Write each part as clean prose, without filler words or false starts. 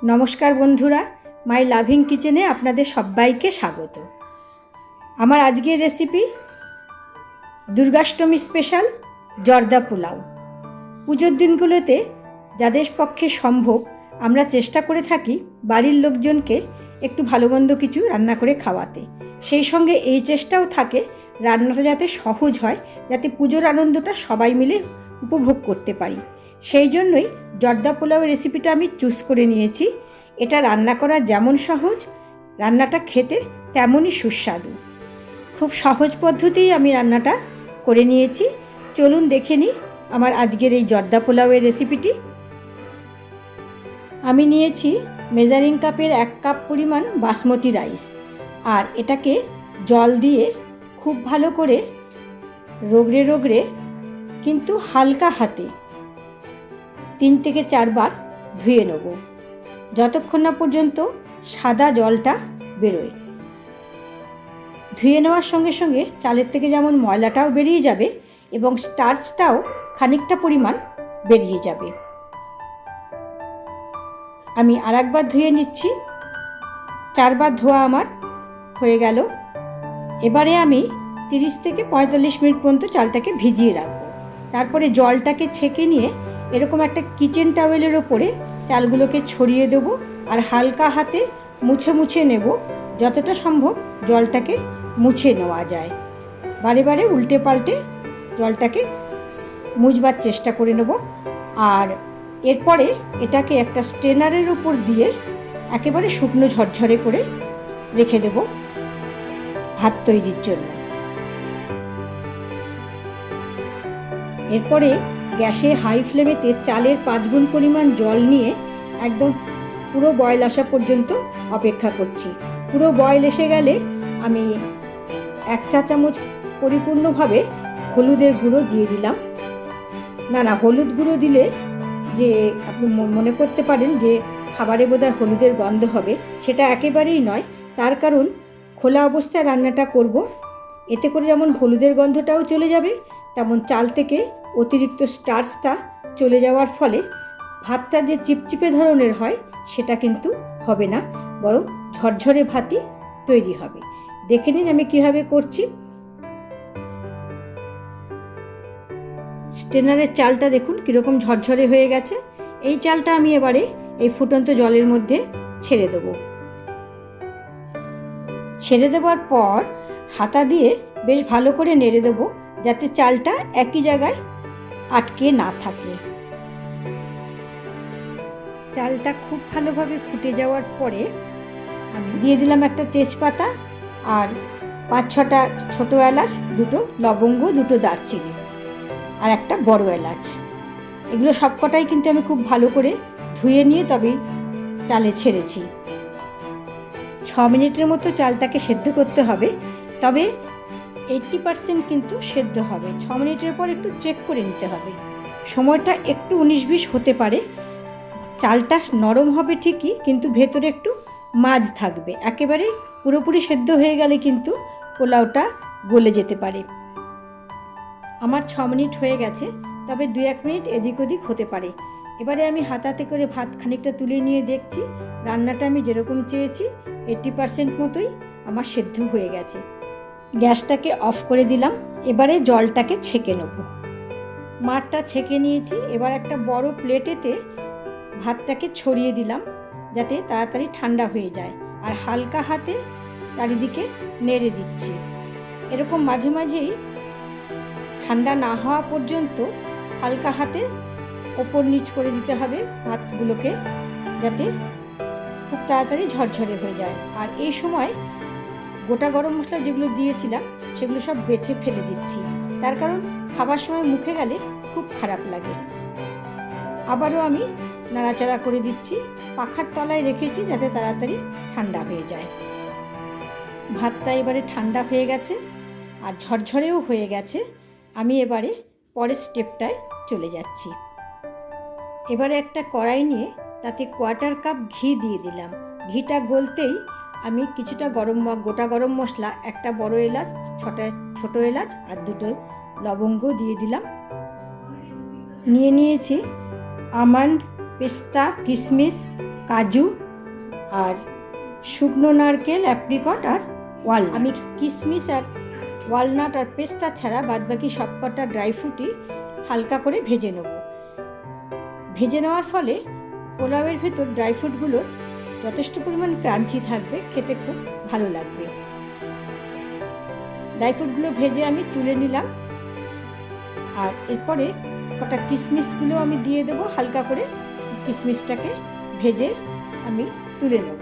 নমস্কার বন্ধুরা, my loving কিচেনে আপনাদের সবাইকে স্বাগত। আমার আজকের রেসিপি দুর্গাষ্টমী স্পেশাল জর্দা পোলাও। পুজোর দিনগুলোতে যাদের পক্ষে সম্ভব আমরা চেষ্টা করে থাকি বাড়ির লোকজনকে একটু ভালো মন্দ কিছু রান্না করে খাওয়াতে। সেই সঙ্গে এই চেষ্টাও থাকে রান্নাটা যাতে সহজ হয়, যাতে পুজোর আনন্দটা সবাই মিলে উপভোগ করতে পারি। সেই জন্যই জর্দা পোলাওয়ের রেসিপিটা আমি চুজ করে নিয়েছি। এটা রান্না করা যেমন সহজ, রান্নাটা খেতে তেমনই সুস্বাদু। খুব সহজ পদ্ধতিই আমি রান্নাটা করে নিয়েছি। চলুন দেখে নিই আমার আজকের এই জর্দা পোলাওয়ের রেসিপিটি। আমি নিয়েছি মেজারিং কাপের 1 কাপ পরিমাণ বাসমতি রাইস, আর এটাকে জল দিয়ে খুব ভালো করে রগড়ে রগড়ে কিন্তু হালকা হাতে 3 থেকে 4 বার ধুয়ে নেব, যতক্ষণ না পর্যন্ত সাদা জলটা বেরোয়। ধুয়ে নেওয়ার সঙ্গে সঙ্গে চালের থেকে যেমন ময়লাটাও বেরিয়ে যাবে এবং স্টার্চটাও খানিকটা পরিমাণ বেরিয়ে যাবে। আমি আরেকবার ধুয়ে নিচ্ছি। 4 বার ধোয়া আমার হয়ে গেল। এবারে আমি 30 থেকে 45 মিনিট পর্যন্ত চালটাকে ভিজিয়ে রাখবো। তারপরে জলটাকে ছেঁকে নিয়ে এরকম একটা কিচেন টাওয়েলের ওপরে চালগুলোকে ছড়িয়ে দেবো আর হালকা হাতে মুছে মুছে নেব, যতটা সম্ভব জলটাকে মুছে নেওয়া যায়। বারে বারে উল্টে পাল্টে জলটাকে মুছবার চেষ্টা করে নেব। আর এরপরে এটাকে একটা স্ট্রেনারের উপর দিয়ে একেবারে শুকনো ঝরঝরে করে রেখে দেব ভাত তৈরির জন্য। এরপরে গ্যাসে হাই ফ্লেমেতে চালের 5 গুণ পরিমাণ জল নিয়ে একদম পুরো বয়েল আসা পর্যন্ত অপেক্ষা করছি। পুরো বয়েল এসে গেলে আমি 1 চা চামচ পরিপূর্ণভাবে হলুদের গুঁড়ো দিয়ে দিলাম। না, হলুদ গুঁড়ো দিলে যে আপনি মনে করতে পারেন যে খাবারে বোধহয় হলুদের গন্ধ হবে, সেটা একেবারেই নয়। তার কারণ খোলা অবস্থায় রান্নাটা করব, এতে করে যেমন হলুদের গন্ধটাও চলে যাবে, তেমন চাল থেকে অতিরিক্ত স্টার্চটা চলে যাওয়ার ফলে ভাতটা যে চিপচিপে ধরনের হয় সেটা কিন্তু হবে না, বরং ঝরঝরে ভাতই তৈরি হবে। দেখে নিন আমি কিভাবে করছি। স্ট্রেনারের চালটা দেখুন কীরকম ঝরঝরে হয়ে গেছে। এই চালটা আমি এবারে এই ফুটন্ত জলের মধ্যে ছেড়ে দেব। ছেড়ে দেওয়ার পর হাতা দিয়ে বেশ ভালো করে নেড়ে দেবো, যাতে চালটা একই জায়গায় আটকে না থাকে। চালটা খুব ভালোভাবে ফুটে যাওয়ার পরে আমি দিয়ে দিলাম একটা তেজপাতা আর 5-6টা ছোটো এলাচ, 2টো লবঙ্গ, 2টো দারচিনি আর একটা বড় এলাচ। এগুলো সবকটাই কিন্তু আমি খুব ভালো করে ধুয়ে নিয়ে তবেই চালে ছেড়েছি। 6 মিনিটের মতো চালটাকে সেদ্ধ করতে হবে, তবে 80% কিন্তু সেদ্ধ হবে। 6 মিনিটের পর একটু চেক করে নিতে হবে। সময়টা একটু 19-20 হতে পারে। চালটা নরম হবে ঠিকই, কিন্তু ভেতরে একটু মাঝ থাকবে। একেবারে পুরোপুরি সেদ্ধ হয়ে গেলে কিন্তু পোলাওটা গলে যেতে পারে। আমার 6 মিনিট হয়ে গেছে, তবে 2-1 মিনিট এদিক ওদিক হতে পারে। এবারে আমি হাতাতে করে ভাত খানিকটা তুলে নিয়ে দেখছি রান্নাটা আমি যেরকম চেয়েছি 80% মতোই আমার সেদ্ধ হয়ে গেছে। গ্যাসটাকে অফ করে দিলাম। এবারে জলটাকে ছেঁকে নেব। মাঠটা ছেঁকে নিয়েছি। এবার একটা বড় প্লেটেতে ভাতটাকে ছড়িয়ে দিলাম, যাতে তাড়াতাড়ি ঠান্ডা হয়ে যায়, আর হালকা হাতে চারিদিকে নেড়ে দিচ্ছি। এরকম মাঝে মাঝেই ঠান্ডা না হওয়া পর্যন্ত হালকা হাতে ওপর নিচ করে দিতে হবে ভাতগুলোকে, যাতে খুব তাড়াতাড়ি ঝরঝরে হয়ে যায়। আর এই সময় গোটা গরম মশলা যেগুলো দিয়েছিলাম সেগুলো সব বেছে ফেলে দিচ্ছি, তার কারণ খাবার সময় মুখে গেলে খুব খারাপ লাগে। আবারও আমি নাড়াচাড়া করে দিচ্ছি। পাখার তলায় রেখেছি যাতে তাড়াতাড়ি ঠান্ডা হয়ে যায়। ভাতটা এবারে ঠান্ডা হয়ে গেছে আর ঝরঝরেও হয়ে গেছে। আমি এবারে পরের স্টেপটায় চলে যাচ্ছি। এবারে একটা কড়াই নিয়ে তাতে 1/4 কাপ ঘি দিয়ে দিলাম। ঘিটা গলতেই আমি কিছুটা গোটা গরম মশলা, একটা বড় এলাচ, 6টা ছোটো এলাচ আর 2টো লবঙ্গ দিয়ে দিলাম। নিয়েছি আমন্ড পেস্তা, কিশমিশ, কাজু আর শুকনো নারকেল, অ্যাপ্রিকট আর ওয়ালনাট। আমি কিশমিশ আর ওয়ালনাট আর পেস্তা ছাড়া বাদবাকি সবকটা ড্রাই ফ্রুটই হালকা করে ভেজে নেব। ভেজে নেওয়ার ফলে পোলাওয়ের ভেতর ড্রাই ফ্রুটগুলোর যথেষ্ট পরিমাণ ক্রাঞ্চি থাকবে, খেতে খুব ভালো লাগবে। ড্রাই ফ্রুটগুলো ভেজে আমি তুলে নিলাম, আর এরপরে কটা কিশমিশগুলো আমি দিয়ে দেবো হালকা করে। কিশমিশটাকে ভেজে আমি তুলে নেব।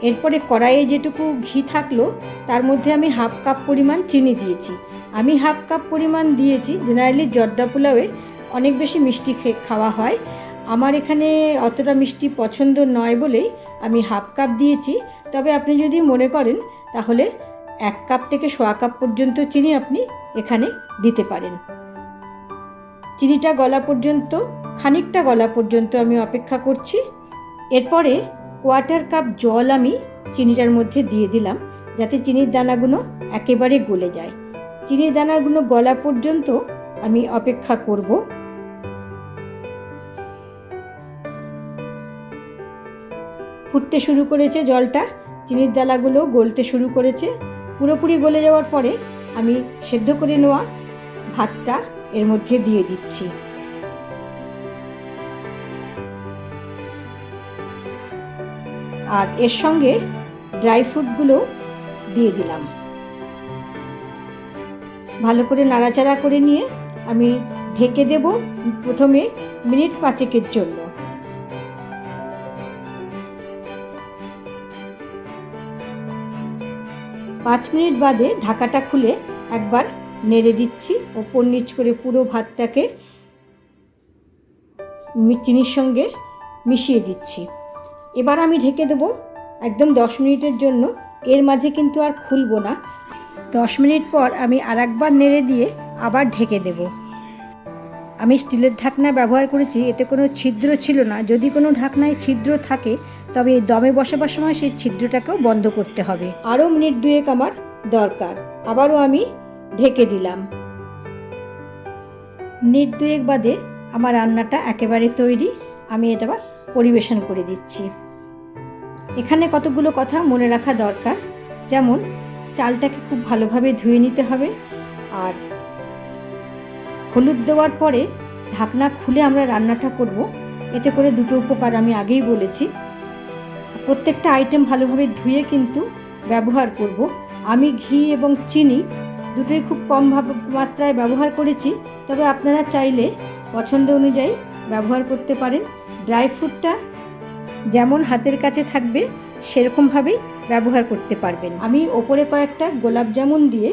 এরপরে কড়াইয়ে যেটুকু ঘি থাকলো তার মধ্যে আমি হাফ কাপ পরিমাণ চিনি দিয়েছি। আমি হাফ কাপ পরিমাণ দিয়েছি, জেনারেলি জর্দা পোলাওয়ে অনেক বেশি মিষ্টি খাওয়া হয়। আমার এখানে অতটা মিষ্টি পছন্দ নয় বলেই আমি হাফ কাপ দিয়েছি। তবে আপনি যদি মনে করেন তাহলে 1 কাপ থেকে 1.25 কাপ পর্যন্ত চিনি আপনি এখানে দিতে পারেন। চিনিটা গলা পর্যন্ত, খানিকটা গলা পর্যন্ত আমি অপেক্ষা করছি। এরপরে 1/4 কাপ জল আমি চিনিটার মধ্যে দিয়ে দিলাম, যাতে চিনির দানাগুলো একেবারে গলে যায়। চিনির দানাগুলো গলা পর্যন্ত আমি অপেক্ষা করব। ফুটতে শুরু করেছে জলটা, চিনির দানাগুলো গলতে শুরু করেছে। পুরোপুরি গলে যাওয়ার পরে আমি সেদ্ধ করে নেওয়া ভাতটা এর মধ্যে দিয়ে দিচ্ছি। আর এর সঙ্গে ড্রাই ফ্রুটগুলো দিয়ে দিলাম। ভালো করে নাড়াচাড়া করে নিয়ে আমি ঢেকে দেব প্রথমে মিনিট 5 জন্য। পাঁচ মিনিট বাদে ঢাকাটা খুলে একবার নেড়ে দিচ্ছি, ওপর নিচ করে পুরো ভাতটাকে চিনির সঙ্গে মিশিয়ে দিচ্ছি। এবার আমি ঢেকে দেবো একদম 10 মিনিটের জন্য। এর মাঝে কিন্তু আর খুলবো না। 10 মিনিট পর আমি আরেকবার নেড়ে দিয়ে আবার ঢেকে দেব। আমি স্টিলের ঢাকনা ব্যবহার করেছি, এতে কোনো ছিদ্র ছিল না। যদি কোনো ঢাকনায় ছিদ্র থাকে তবে দমে বসাবার সময় সেই ছিদ্রটাকেও বন্ধ করতে হবে। আরও মিনিট 2 আমার দরকার। আবারও আমি ঢেকে দিলাম। মিনিট 2 বাদে আমার রান্নাটা একেবারে তৈরি। আমি এটা পরিবেশন করে দিচ্ছি। এখানে কতগুলো কথা মনে রাখা দরকার, যেমন চালটাকে খুব ভালোভাবে ধুয়ে নিতে হবে। আর হলুদ দেওয়ার পরে ঢাকনা খুলে আমরা রান্নাটা করব। এতে করে দুটো উপকার আমি আগেই বলেছি। প্রত্যেকটা আইটেম ভালোভাবে ধুয়ে কিন্তু ব্যবহার করব। আমি ঘি এবং চিনি দুটোই খুব কম মাত্রায় ব্যবহার করেছি, তবে আপনারা চাইলে পছন্দ অনুযায়ী ব্যবহার করতে পারেন। ড্রাই ফ্রুটটা যেমন হাতের কাছে থাকবে সেরকমভাবেই ব্যবহার করতে পারবেন। আমি ওপরে কয়েকটা গোলাপ জামুন দিয়ে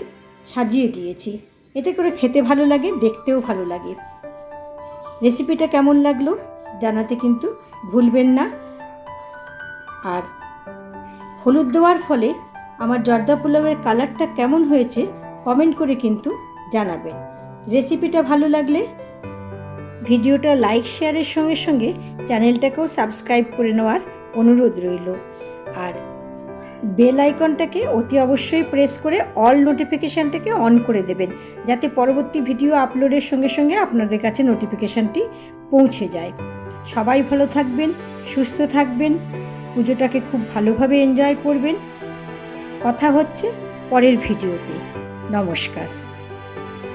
সাজিয়ে দিয়েছি, এতে করে খেতে ভালো লাগে, দেখতেও ভালো লাগে। রেসিপিটা কেমন লাগলো জানাতে কিন্তু ভুলবেন না। আর হলুদ দেওয়ার ফলে আমার জর্দা পোলাওয়ের কালারটা কেমন হয়েছে কমেন্ট করে কিন্তু জানাবেন। রেসিপিটা ভালো লাগলে ভিডিওটা লাইক শেয়ারের সঙ্গে সঙ্গে চ্যানেলটাকেও সাবস্ক্রাইব করে নেওয়ার অনুরোধ রইল। আর বেল আইকনটাকে অতি অবশ্যই প্রেস করে অল নোটিফিকেশানটাকে অন করে দেবেন, যাতে পরবর্তী ভিডিও আপলোডের সঙ্গে সঙ্গে আপনাদের কাছে নোটিফিকেশানটি পৌঁছে যায়। সবাই ভালো থাকবেন, সুস্থ থাকবেন, পুজোটাকে খুব ভালোভাবে এনজয় করবেন। কথা হচ্ছে পরের ভিডিওতে। নমস্কার।